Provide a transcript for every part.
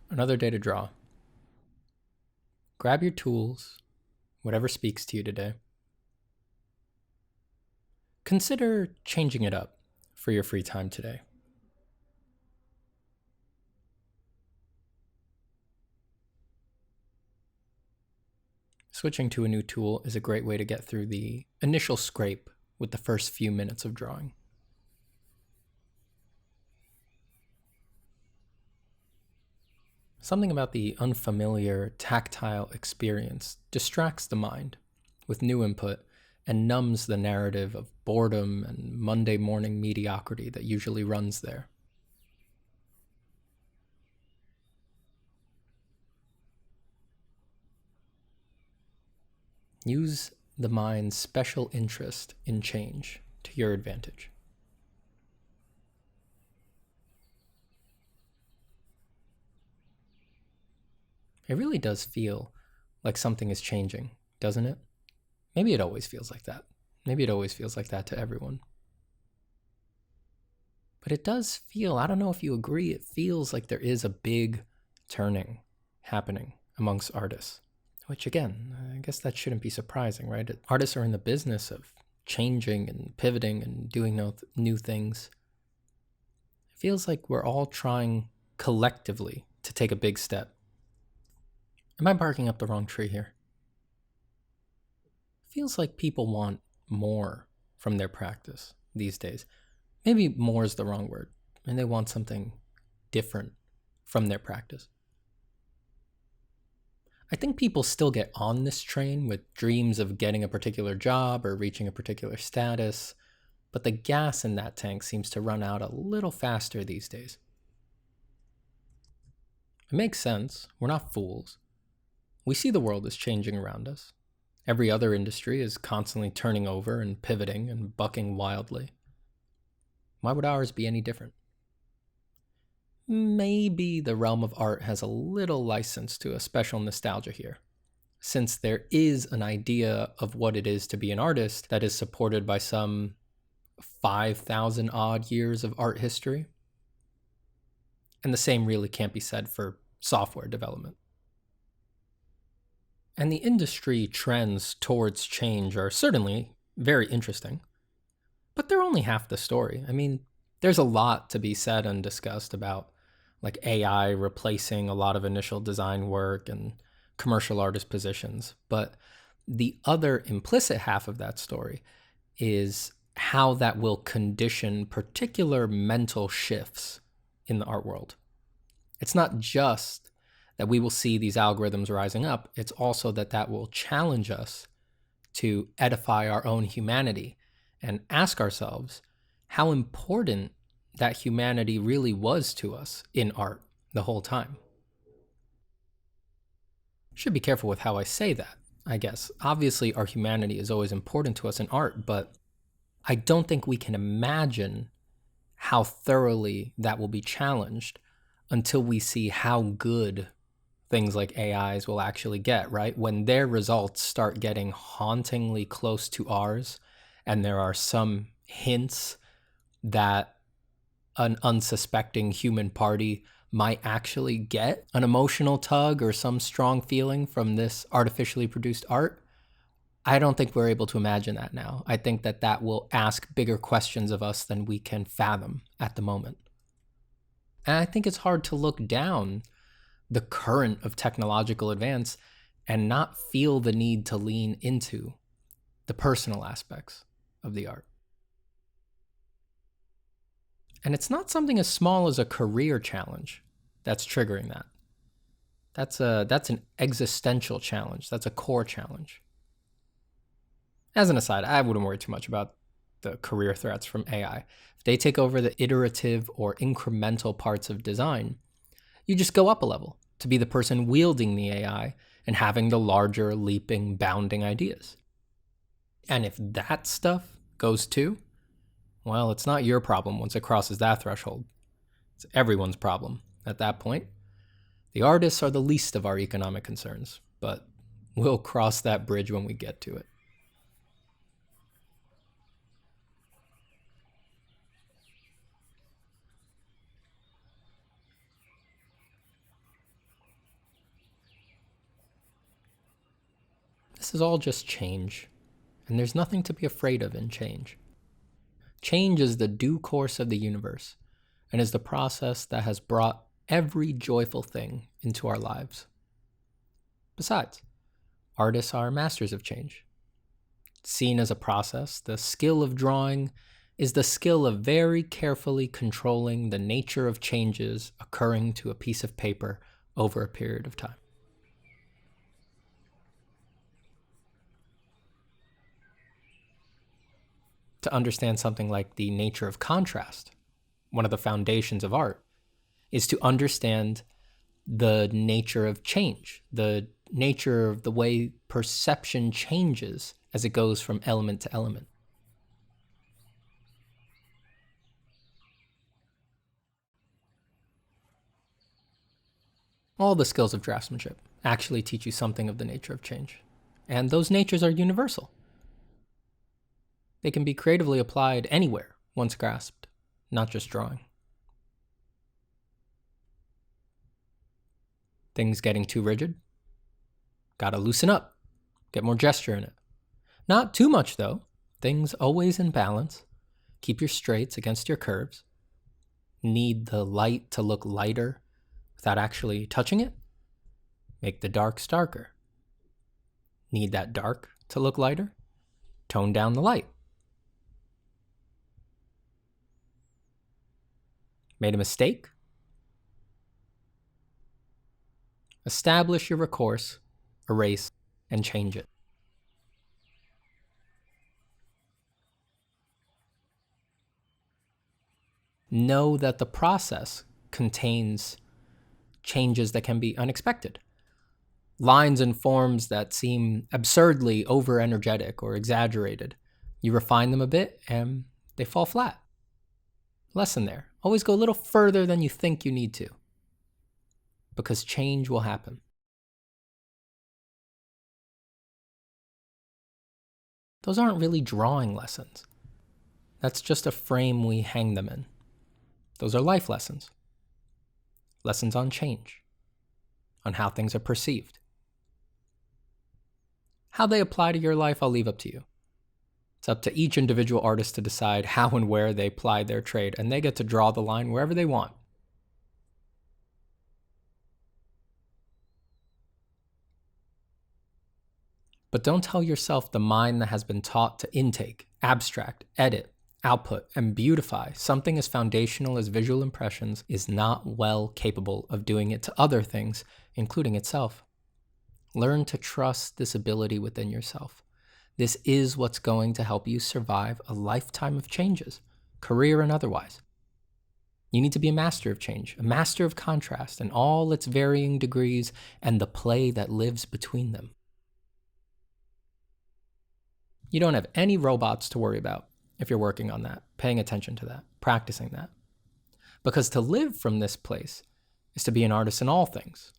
Another day to draw. Grab your tools, whatever speaks to you today. Consider changing it up for your free time today. Switching to a new tool is a great way to get through the initial scrape with the first few minutes of drawing. Something about the unfamiliar, tactile experience distracts the mind with new input and numbs the narrative of boredom and Monday morning mediocrity that usually runs there. Use the mind's special interest in change to your advantage. It really does feel like something is changing, doesn't it? Maybe it always feels like that. Maybe it always feels like that to everyone. But it does feel, I don't know if you agree, it feels like there is a big turning happening amongst artists. Which again, I guess that shouldn't be surprising, right? Artists are in the business of changing and pivoting and doing new things. It feels like we're all trying collectively to take a big step. Am I barking up the wrong tree here? Feels like people want more from their practice these days. Maybe more is the wrong word, and they want something different from their practice. I think people still get on this train with dreams of getting a particular job or reaching a particular status, but the gas in that tank seems to run out a little faster these days. It makes sense. We're not fools. We see the world is changing around us. Every other industry is constantly turning over and pivoting and bucking wildly. Why would ours be any different? Maybe the realm of art has a little license to a special nostalgia here, since there is an idea of what it is to be an artist that is supported by some 5,000 odd years of art history. And the same really can't be said for software development. And the industry trends towards change are certainly very interesting, but they're only half the story. I mean, there's a lot to be said and discussed about like AI replacing a lot of initial design work and commercial artist positions. But the other implicit half of that story is how that will condition particular mental shifts in the art world. It's not just that we will see these algorithms rising up, it's also that will challenge us to edify our own humanity and ask ourselves how important that humanity really was to us in art the whole time. Should be careful with how I say that, I guess. Obviously, our humanity is always important to us in art, but I don't think we can imagine how thoroughly that will be challenged until we see how good things like AIs will actually get, right? When their results start getting hauntingly close to ours, and there are some hints that an unsuspecting human party might actually get an emotional tug or some strong feeling from this artificially produced art, I don't think we're able to imagine that now. I think that will ask bigger questions of us than we can fathom at the moment. And I think it's hard to look down the current of technological advance and not feel the need to lean into the personal aspects of the art. And it's not something as small as a career challenge that's triggering that. That's an existential challenge. That's a core challenge. As an aside, I wouldn't worry too much about the career threats from AI. If they take over the iterative or incremental parts of design, you just go up a level to be the person wielding the AI and having the larger, leaping, bounding ideas. And if that stuff goes too, well, it's not your problem once it crosses that threshold. It's everyone's problem at that point. The artists are the least of our economic concerns, but we'll cross that bridge when we get to it. This is all just change, and there's nothing to be afraid of in change. Change is the due course of the universe, and is the process that has brought every joyful thing into our lives. Besides, artists are masters of change. Seen as a process, the skill of drawing is the skill of very carefully controlling the nature of changes occurring to a piece of paper over a period of time. To understand something like the nature of contrast, one of the foundations of art, is to understand the nature of change, the nature of the way perception changes as it goes from element to element. All the skills of draftsmanship actually teach you something of the nature of change, and those natures are universal. They can be creatively applied anywhere once grasped, not just drawing. Things getting too rigid? Gotta loosen up, get more gesture in it. Not too much though, things always in balance. Keep your straights against your curves. Need the light to look lighter without actually touching it? Make the darks darker. Need that dark to look lighter? Tone down the light. Made a mistake? Establish your recourse, erase, and change it. Know that the process contains changes that can be unexpected. Lines and forms that seem absurdly over-energetic or exaggerated. You refine them a bit and they fall flat. Lesson there. Always go a little further than you think you need to, because change will happen. Those aren't really drawing lessons. That's just a frame we hang them in. Those are life lessons. Lessons on change, on how things are perceived. How they apply to your life, I'll leave up to you. It's up to each individual artist to decide how and where they apply their trade, and they get to draw the line wherever they want. But don't tell yourself the mind that has been taught to intake, abstract, edit, output, and beautify something as foundational as visual impressions is not well capable of doing it to other things, including itself. Learn to trust this ability within yourself. This is what's going to help you survive a lifetime of changes, career and otherwise. You need to be a master of change, a master of contrast in all its varying degrees and the play that lives between them. You don't have any robots to worry about if you're working on that, paying attention to that, practicing that. Because to live from this place is to be an artist in all things,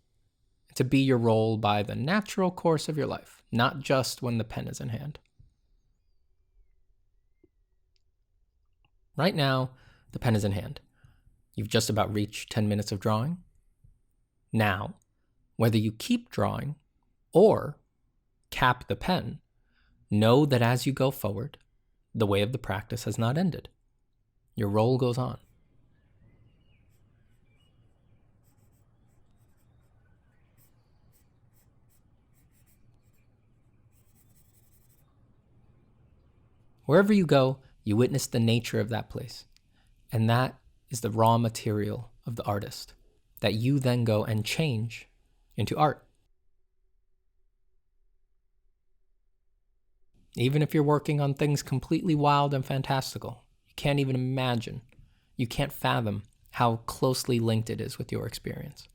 to be your role by the natural course of your life, not just when the pen is in hand. Right now, the pen is in hand. You've just about reached 10 minutes of drawing. Now, whether you keep drawing or cap the pen, know that as you go forward, the way of the practice has not ended. Your role goes on. Wherever you go, you witness the nature of that place. And that is the raw material of the artist that you then go and change into art. Even if you're working on things completely wild and fantastical, you can't even imagine, you can't fathom how closely linked it is with your experience.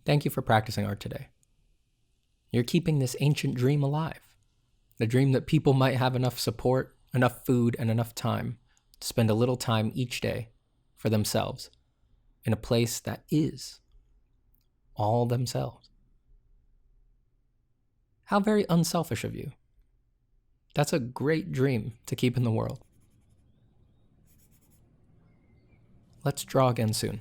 Thank you for practicing art today. You're keeping this ancient dream alive. The dream that people might have enough support, enough food, and enough time to spend a little time each day for themselves in a place that is all themselves. How very unselfish of you. That's a great dream to keep in the world. Let's draw again soon.